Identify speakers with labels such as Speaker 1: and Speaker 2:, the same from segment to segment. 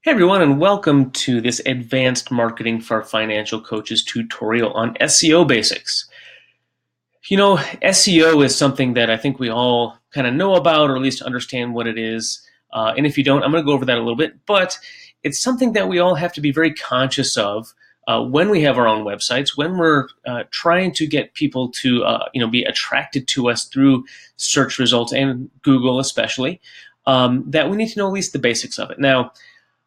Speaker 1: Hey everyone, and welcome to this Advanced Marketing for Financial Coaches tutorial on SEO basics. SEO is something that I think we all kind of know about, or at least understand what it is. And if you don't, I'm going to go over that a little bit. But it's something that we all have to be very conscious of when we have our own websites, when we're trying to get people to be attracted to us through search results and Google especially. That we need to know at least the basics of it. Now,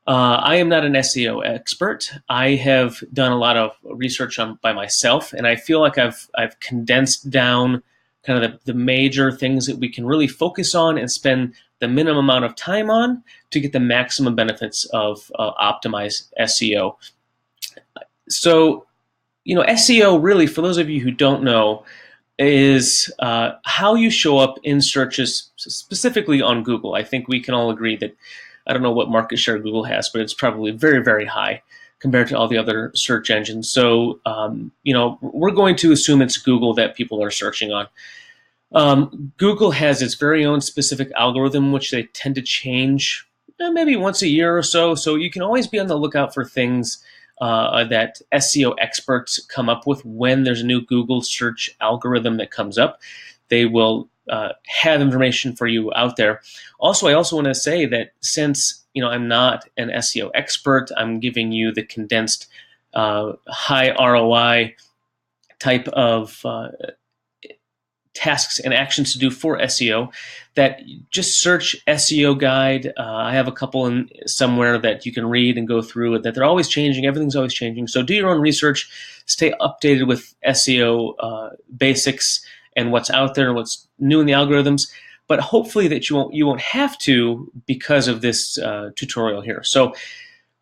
Speaker 1: I am not an SEO expert. I have done a lot of research by myself, and I feel like I've condensed down kind of the major things that we can really focus on and spend the minimum amount of time on to get the maximum benefits of optimized SEO. So, SEO really, for those of you who don't know, is how you show up in searches, specifically on Google. I think we can all agree that I don't know what market share Google has, but it's probably very, very high compared to all the other search engines. So, we're going to assume it's Google that people are searching on. Google has its very own specific algorithm, which they tend to change maybe once a year or so. So you can always be on the lookout for things that SEO experts come up with when there's a new Google search algorithm that comes up. They will have information for you out there. Also, I also want to say that since I'm not an SEO expert, I'm giving you the condensed high ROI type of tasks and actions to do for SEO. That just search SEO guide. I have a couple in somewhere that you can read and go through. That they're always changing. Everything's always changing. So do your own research. Stay updated with SEO basics and what's out there and what's new in the algorithms, but hopefully that you won't have to because of this tutorial here. So a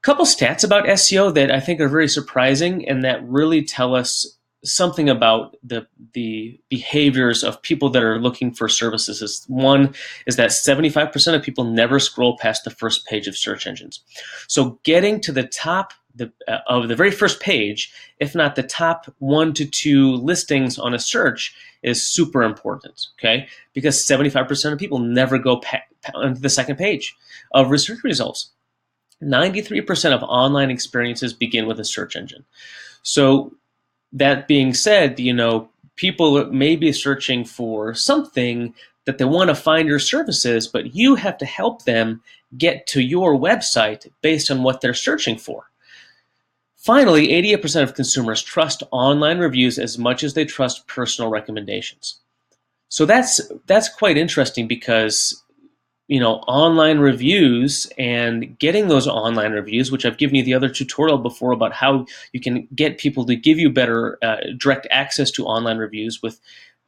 Speaker 1: couple stats about SEO that I think are very surprising and that really tell us something about the behaviors of people that are looking for services. One is that 75% of people never scroll past the first page of search engines. So getting to the top of the very first page, if not the top 1 to 2 listings on a search, is super important, okay? Because 75% of people never go onto the second page of research results. 93% of online experiences begin with a search engine. So that being said, people may be searching for something that they want to find your services, but you have to help them get to your website based on what they're searching for. Finally, 88% of consumers trust online reviews as much as they trust personal recommendations. So that's quite interesting because online reviews and getting those online reviews, which I've given you the other tutorial before about how you can get people to give you better direct access to online reviews with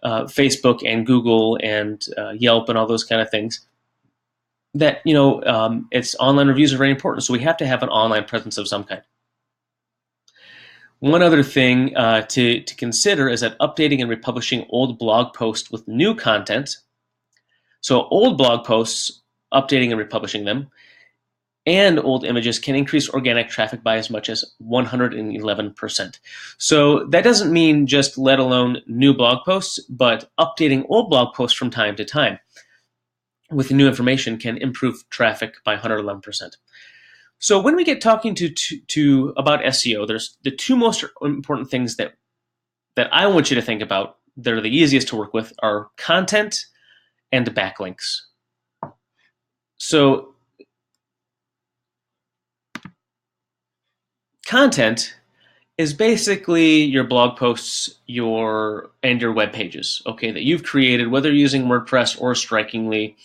Speaker 1: Facebook and Google and Yelp and all those kind of things. That it's online reviews are very important, so we have to have an online presence of some kind. One other thing to consider is that updating and republishing old blog posts with new content. So old blog posts, updating and republishing them, and old images can increase organic traffic by as much as 111%. So that doesn't mean just let alone new blog posts, but updating old blog posts from time to time with new information can improve traffic by 111%. So when we get talking to about SEO, there's the two most important things that I want you to think about that are the easiest to work with are content and backlinks. So content is basically your blog posts, your web pages, okay, that you've created, whether you're using WordPress or Strikingly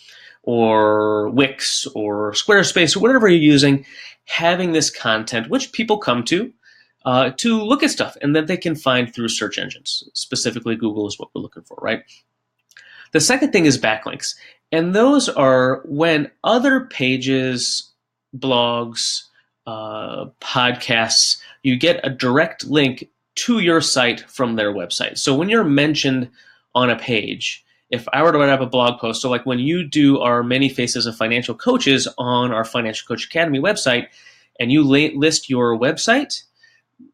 Speaker 1: or Wix or Squarespace or whatever you're using, having this content, which people come to look at stuff and that they can find through search engines. Specifically, Google is what we're looking for, right? The second thing is backlinks. And those are when other pages, blogs, podcasts, you get a direct link to your site from their website. So when you're mentioned on a page, if I were to write up a blog post, so like when you do our Many Faces of Financial Coaches on our Financial Coach Academy website, and you list your website,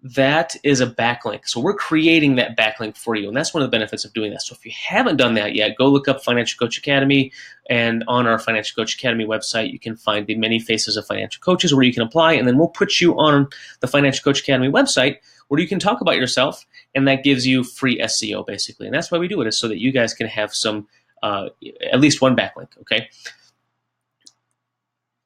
Speaker 1: that is a backlink. So we're creating that backlink for you, and that's one of the benefits of doing that. So if you haven't done that yet, go look up Financial Coach Academy, and on our Financial Coach Academy website, you can find the many faces of financial coaches where you can apply, and then we'll put you on the Financial Coach Academy website where you can talk about yourself, and that gives you free SEO basically. And that's why we do it, is so that you guys can have some, at least one backlink, okay?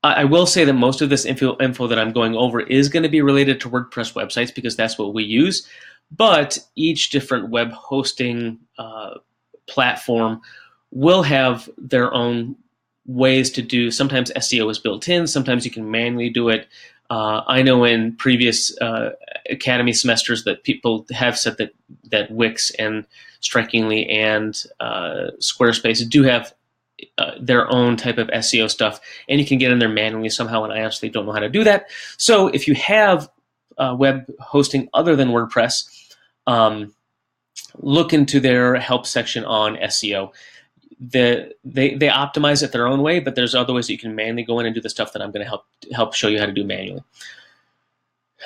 Speaker 1: I will say that most of this info that I'm going over is going to be related to WordPress websites because that's what we use. But each different web hosting platform will have their own ways to do. Sometimes SEO is built in. Sometimes you can manually do it. I know in previous Academy semesters that people have said that Wix and Strikingly and Squarespace do have their own type of SEO stuff, and you can get in there manually somehow, and I actually don't know how to do that. So if you have web hosting other than WordPress, look into their help section on SEO. They optimize it their own way, but there's other ways that you can manually go in and do the stuff that I'm going to help show you how to do manually.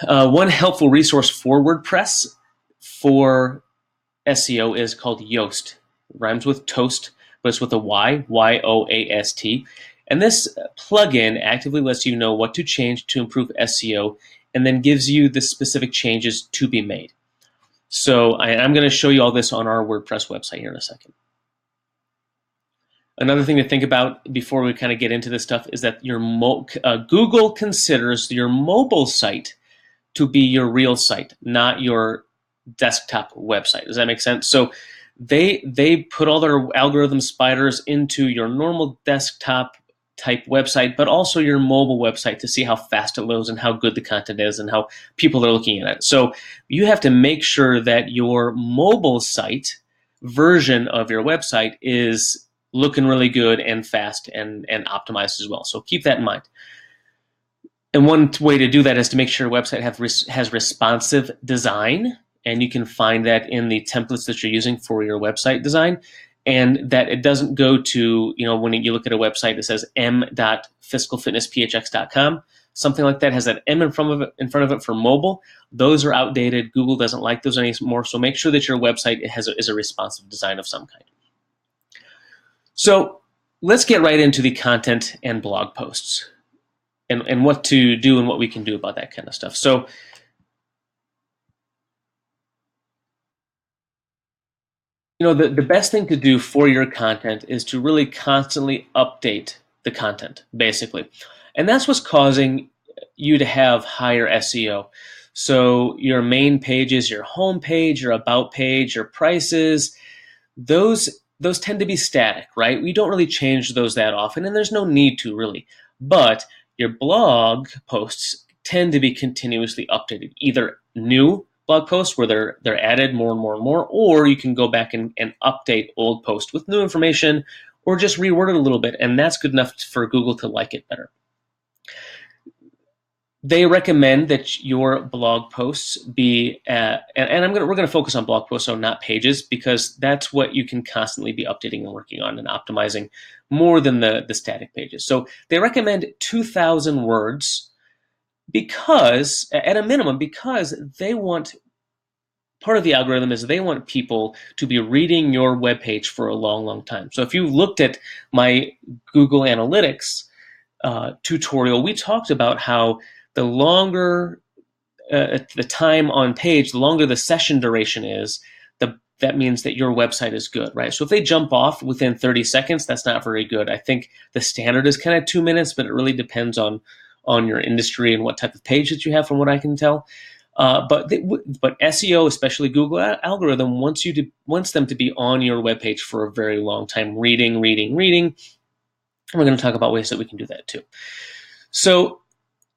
Speaker 1: One helpful resource for WordPress for SEO is called Yoast. It rhymes with toast, but it's with a Y, Y-O-A-S-T. And this plugin actively lets you know what to change to improve SEO and then gives you the specific changes to be made. So I'm going to show you all this on our WordPress website here in a second. Another thing to think about before we kind of get into this stuff is that your Google considers your mobile site to be your real site, not your desktop website. Does that make sense? So they put all their algorithm spiders into your normal desktop type website, but also your mobile website to see how fast it loads and how good the content is and how people are looking at it. So you have to make sure that your mobile site version of your website is looking really good and fast and optimized as well. So keep that in mind. And one way to do that is to make sure your website has responsive design, and you can find that in the templates that you're using for your website design, and that it doesn't go to, when you look at a website that says m.fiscalfitnessphx.com, something like that has that M in front of it for mobile. Those are outdated. Google doesn't like those anymore, so make sure that your website is a responsive design of some kind. So let's get right into the content and blog posts and what to do and what we can do about that kind of stuff. So the best thing to do for your content is to really constantly update the content, basically. And that's what's causing you to have higher SEO. So your main pages, your home page, your about page, your prices, those tend to be static, right? We don't really change those that often, and there's no need to really. But your blog posts tend to be continuously updated, either new blog posts where they're added more and more and more, or you can go back and update old posts with new information, or just reword it a little bit, and that's good enough for Google to like it better. They recommend that your blog posts be, and we're going to focus on blog posts, so not pages, because that's what you can constantly be updating and working on and optimizing more than the static pages. So they recommend 2,000 words because, at a minimum, because they want, part of the algorithm is they want people to be reading your web page for a long, long time. So if you looked at my Google Analytics tutorial, we talked about how the longer the time on page, the longer the session duration is, that means that your website is good, right? So if they jump off within 30 seconds, that's not very good. I think the standard is kind of 2 minutes, but it really depends on your industry and what type of page that you have, from what I can tell. But SEO, especially Google algorithm, wants them to be on your webpage for a very long time, reading. And we're going to talk about ways that we can do that too. So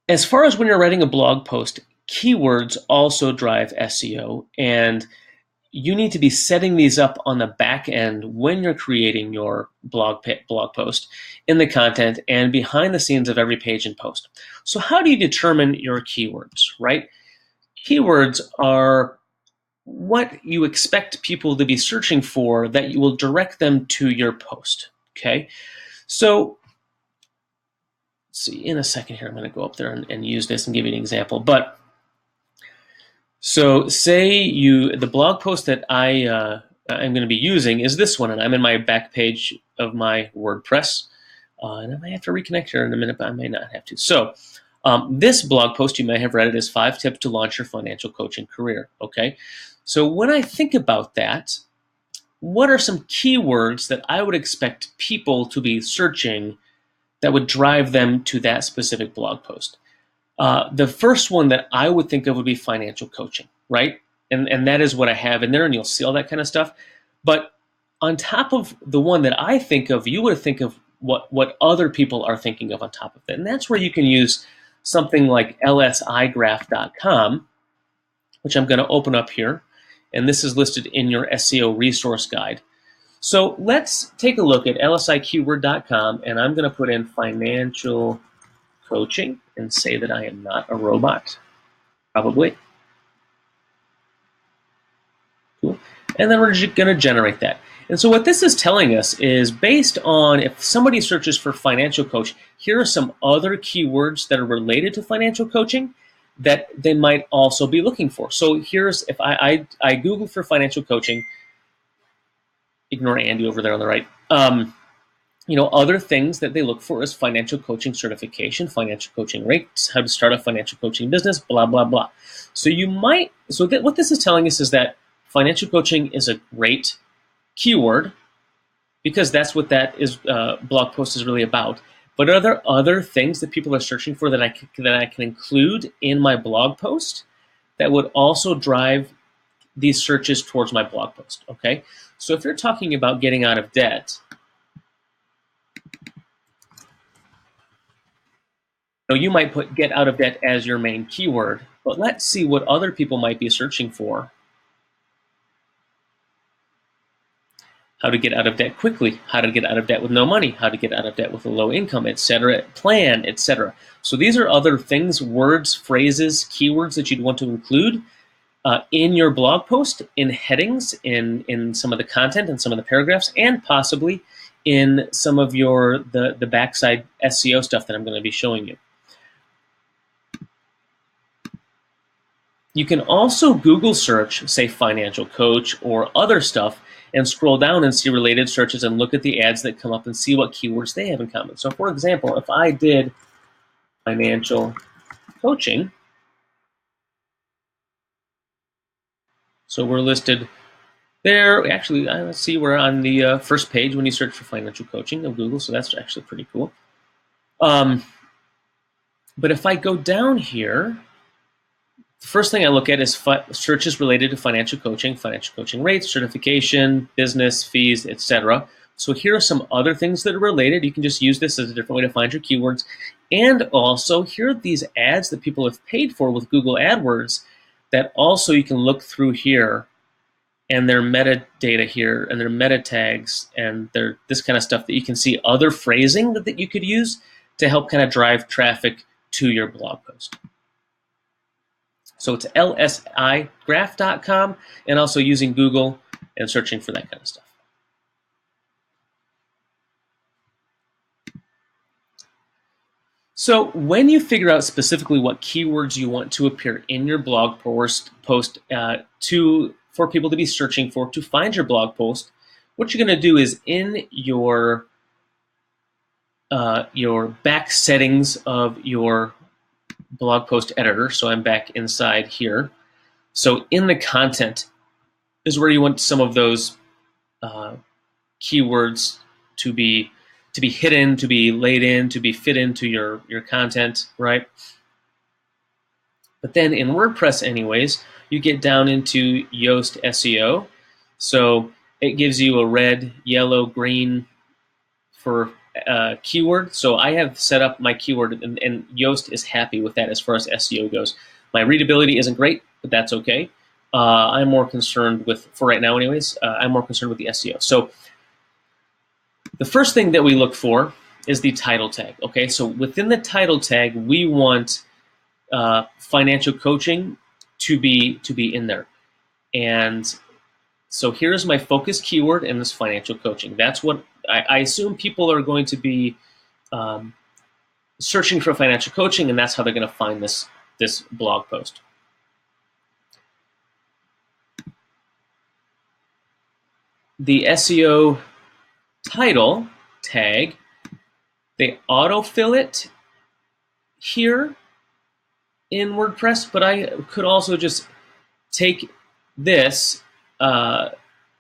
Speaker 1: as far as when you're writing a blog post, keywords also drive SEO, and you need to be setting these up on the back end when you're creating your blog post in the content and behind the scenes of every page and post. So how do you determine your keywords, right? Keywords are what you expect people to be searching for that you will direct them to your post, okay? So see, in a second here, I'm going to go up there and use this and give you an example. But So say the blog post that I'm going to be using is this one, and I'm in my back page of my WordPress. And I might have to reconnect here in a minute, but I may not have to. So this blog post, you may have read it, is 5 tips to launch your financial coaching career. Okay. So when I think about that, what are some keywords that I would expect people to be searching that would drive them to that specific blog post? The first one that I would think of would be financial coaching, right? And that is what I have in there, and you'll see all that kind of stuff. But on top of the one that I think of, you would think of what other people are thinking of on top of it. And that's where you can use something like lsigraph.com, which I'm going to open up here. And this is listed in your SEO resource guide. So let's take a look at lsikeyword.com, and I'm going to put in financial coaching and say that I am not a robot, probably. Cool. And then we're going to generate that. And so what this is telling us is, based on if somebody searches for financial coach, here are some other keywords that are related to financial coaching that they might also be looking for. So here's, if I Google for financial coaching, ignore Andy over there on the right. Other things that they look for is financial coaching certification, financial coaching rates, how to start a financial coaching business, blah, blah, blah. So what this is telling us is that financial coaching is a great keyword, because that's what that is blog post is really about. But are there other things that people are searching for that I can include in my blog post that would also drive these searches towards my blog post? Okay, so if you're talking about getting out of debt, you might put get out of debt as your main keyword, but let's see what other people might be searching for. How to get out of debt quickly, how to get out of debt with no money, how to get out of debt with a low income, etc., plan, etc. So these are other things, words, phrases, keywords that you'd want to include in your blog post, in headings, in some of the content and some of the paragraphs, and possibly in some of the backside SEO stuff that I'm going to be showing you. You can also Google search, say, financial coach or other stuff, and scroll down and see related searches and look at the ads that come up and see what keywords they have in common. So for example, if I did financial coaching, so we're listed there. Actually, let's see, we're on the first page when you search for financial coaching of Google, so that's actually pretty cool. But if I go down here, the first thing I look at is searches related to financial coaching rates, certification, business, fees, etc. So here are some other things that are related. You can just use this as a different way to find your keywords. And also, here are these ads that people have paid for with Google AdWords that also you can look through here, and their metadata here, and their meta tags, and their this kind of stuff that you can see other phrasing that you could use to help kind of drive traffic to your blog post. So it's lsigraph.com, and also using Google and searching for that kind of stuff. So when you figure out specifically what keywords you want to appear in your blog post for people to be searching for to find your blog post, what you're going to do is in your back settings of your blog post editor. So I'm back inside here. So in the content is where you want some of those keywords to be hidden, to be laid in, to be fit into your content, right? But then in WordPress anyways, you get down into Yoast SEO. So it gives you a red, yellow, green for keyword. So I have set up my keyword, and Yoast is happy with that as far as SEO goes. My readability isn't great, but that's okay. I'm more concerned with, for right now anyways, I'm more concerned with the SEO. So the first thing that we look for is the title tag. Okay, so within the title tag, we want financial coaching to be in there. And so here's my focus keyword, and this financial coaching. That's what I assume people are going to be searching for financial coaching, and that's how they're going to find this blog post. the SEO title tag, they autofill it here in WordPress, but I could also just take this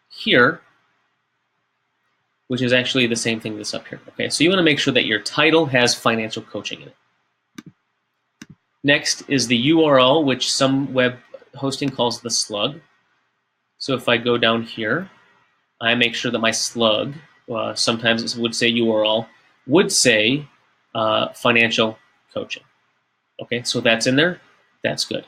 Speaker 1: here, which is actually the same thing that's up here. Okay, so you want to make sure that your title has financial coaching in it. Next is the URL, which some web hosting calls the slug. So if I go down here, I make sure that my slug, sometimes it would say URL, would say financial coaching. Okay, so that's in there. That's good.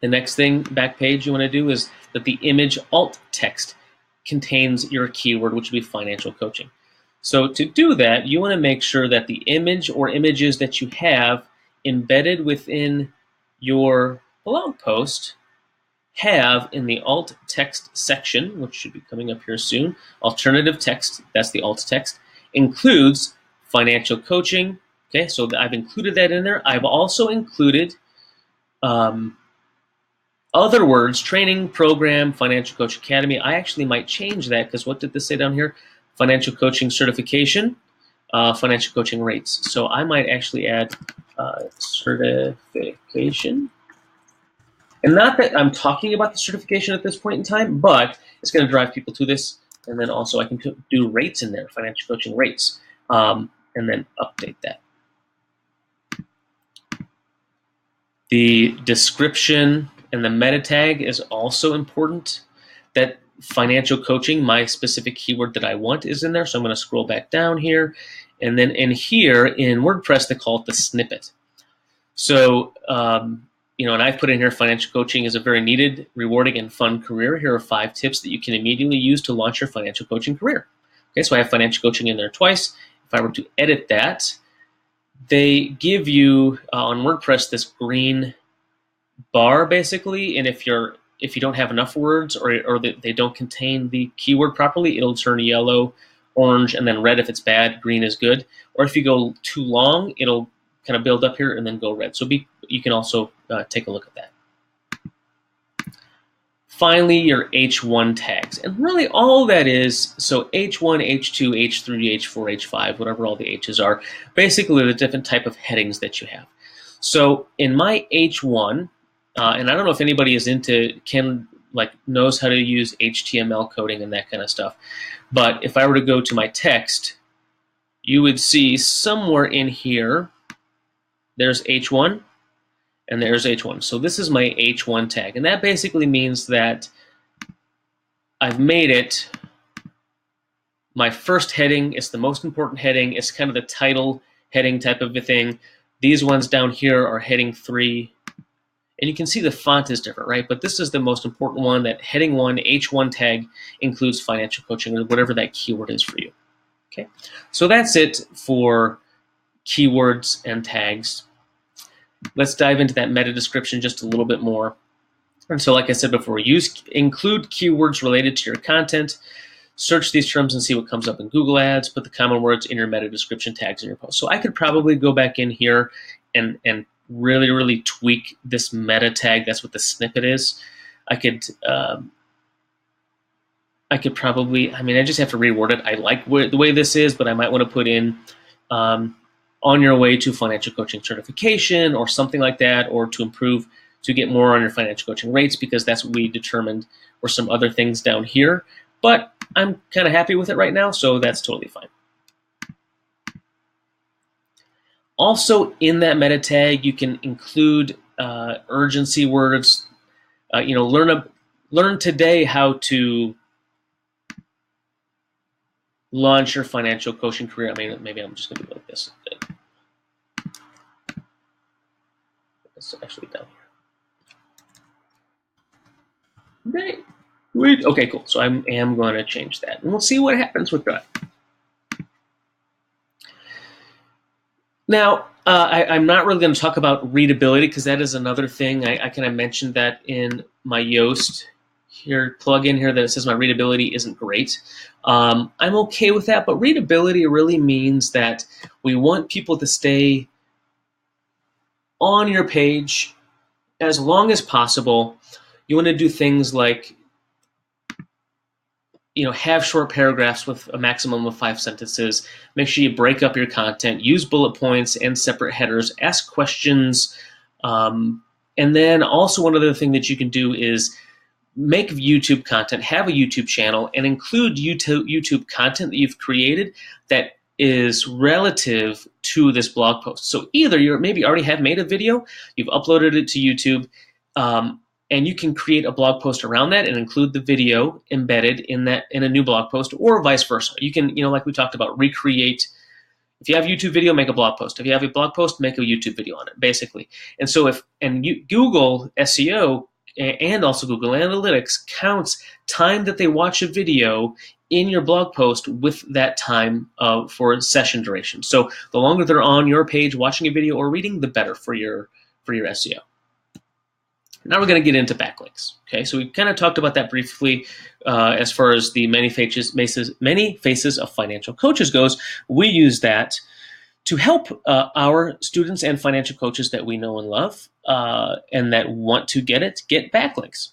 Speaker 1: The next thing, back page, you want to do is that the image alt text contains your keyword, which would be financial coaching. So to do that, you want to make sure that the image or images that you have embedded within your blog post have in the alt text section, which should be coming up here soon, alternative text, that's the alt text, includes financial coaching. Okay, so I've included that in there. I've also included other words, training, program, financial coach academy. I actually might change that because what did this say down here? Financial coaching certification, financial coaching rates. So I might actually add certification. And not that I'm talking about the certification at this point in time, but it's going to drive people to this. And then also I can do rates in there, financial coaching rates, and then update that. The description and the meta tag is also important. That financial coaching, my specific keyword that I want, is in there. So I'm going to scroll back down here. And then in here, in WordPress, they call it the snippet. So, and I've put in here financial coaching is a very needed, rewarding, and fun career. Here are 5 tips that you can immediately use to launch your financial coaching career. Okay, so I have financial coaching in there twice. If I were to edit that, they give you on WordPress this green bar basically, and if you don't have enough words or they don't contain the keyword properly, it'll turn yellow, orange, and then red if it's bad. Green is good. Or if you go too long, it'll kind of build up here and then go red. So you can also take a look at that. Finally, your H1 tags. And really all that is, so H1, H2, H3, H4, H5, whatever all the H's are, basically the different type of headings that you have. So in my H1, and I don't know if anybody is knows how to use HTML coding and that kind of stuff, but if I were to go to my text, you would see somewhere in here, there's H1, and there's H1. So this is my H1 tag, and that basically means that I've made it my first heading. It's the most important heading. It's kind of the title heading type of a thing. These ones down here are heading 3, and you can see the font is different, right? But this is the most important one, that heading 1, H1 tag, includes financial coaching or whatever that keyword is for you. Okay, so that's it for keywords and tags. Let's dive into that meta description just a little bit more. And so like I said before, include keywords related to your content, search these terms and see what comes up in Google Ads, put the common words in your meta description tags in your post. So I could probably go back in here and really, really tweak this meta tag. That's what the snippet is. I could probably, I just have to reword it. I like the way this is, but I might want to put in on your way to financial coaching certification or something like that, or to get more on your financial coaching rates, because that's what we determined were some other things down here. But I'm kind of happy with it right now, so that's totally fine. Also, in that meta tag, you can include urgency words. Learn today how to launch your financial coaching career. Maybe I'm just going to do it like this. It's actually down here. Great. Okay, cool. So I am going to change that, and we'll see what happens with that. Now, I'm not really going to talk about readability, because that is another thing. I kind of mentioned that in my Yoast plugin here, that it says my readability isn't great. I'm okay with that, but readability really means that we want people to stay on your page as long as possible. You want to do things like have short paragraphs with a maximum of 5 sentences. Make sure you break up your content, use bullet points and separate headers, ask questions. And then also one other thing that you can do is make YouTube content, have a YouTube channel, and include YouTube content that you've created that is relative to this blog post. So either you maybe already have made a video, you've uploaded it to YouTube, and you can create a blog post around that and include the video embedded in a new blog post, or vice versa. You can, like we talked about, recreate. If you have YouTube video, make a blog post. If you have a blog post, make a YouTube video on it, basically. And so Google SEO and also Google Analytics counts time that they watch a video in your blog post with that time for session duration. So the longer they're on your page watching a video or reading, the better for your SEO. Now we're going to get into backlinks. Okay, so we kind of talked about that briefly as far as the many faces of financial coaches goes. We use that to help our students and financial coaches that we know and love and that want to get backlinks.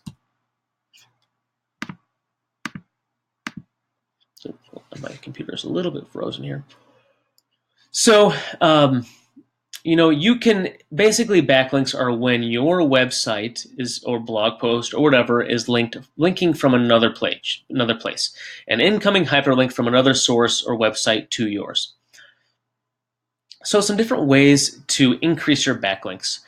Speaker 1: So my computer's a little bit frozen here. So, you can basically, backlinks are when your website or blog post or whatever is linking from another place, an incoming hyperlink from another source or website to yours. So some different ways to increase your backlinks.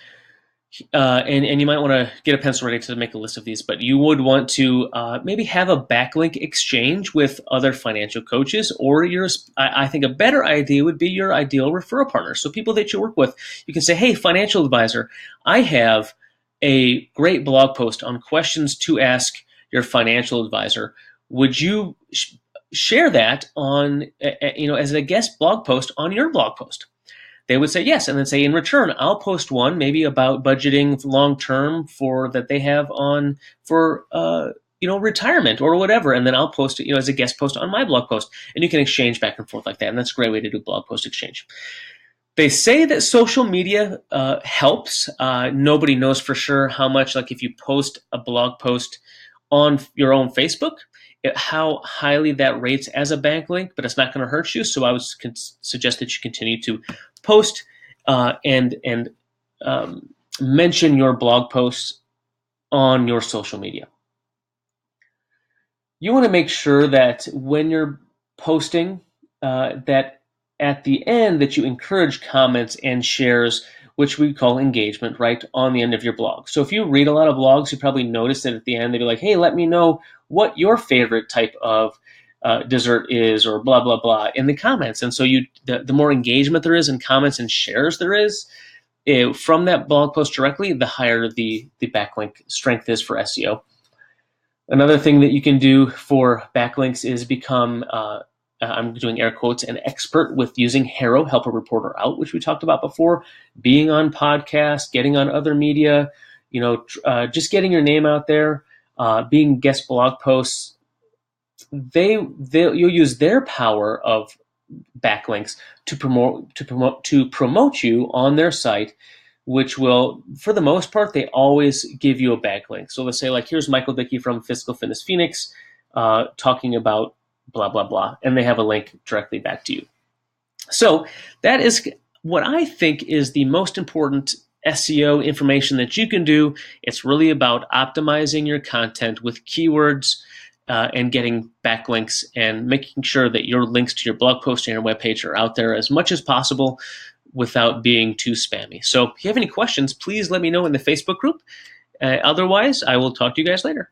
Speaker 1: And you might want to get a pencil ready to make a list of these, but you would want to maybe have a backlink exchange with other financial coaches, or I think a better idea would be your ideal referral partner. So people that you work with, you can say, hey, financial advisor, I have a great blog post on questions to ask your financial advisor. Would you share that on, as a guest blog post on your blog post? They would say yes, and then say, in return, I'll post one maybe about budgeting long term that they have on for retirement or whatever, and then I'll post it as a guest post on my blog post, and you can exchange back and forth like that, and that's a great way to do blog post exchange. They say that social media helps. Nobody knows for sure how much. Like if you post a blog post on your own Facebook, how highly that rates as a backlink, but it's not going to hurt you. So I would suggest that you continue to post and mention your blog posts on your social media. You want to make sure that when you're posting, that at the end that you encourage comments and shares, which we call engagement, right on the end of your blog. So if you read a lot of blogs, you probably notice that at the end they'd be like, hey, let me know what your favorite type of dessert is, or blah, blah, blah, in the comments. And so the more engagement there is in comments and shares there is from that blog post directly, the higher the backlink strength is for SEO. Another thing that you can do for backlinks is become, I'm doing air quotes, an expert with using HARO, Help a Reporter Out, which we talked about before, being on podcasts, getting on other media, just getting your name out there, being guest blog posts. You'll use their power of backlinks to promote you on their site, which will, for the most part, they always give you a backlink. So let's say, like, here's Michael Dickey from Physical Fitness Phoenix talking about blah, blah, blah, and they have a link directly back to you. So that is what I think is the most important SEO information that you can do. It's really about optimizing your content with keywords and getting backlinks and making sure that your links to your blog post and your webpage are out there as much as possible without being too spammy. So if you have any questions, please let me know in the Facebook group. Otherwise, I will talk to you guys later.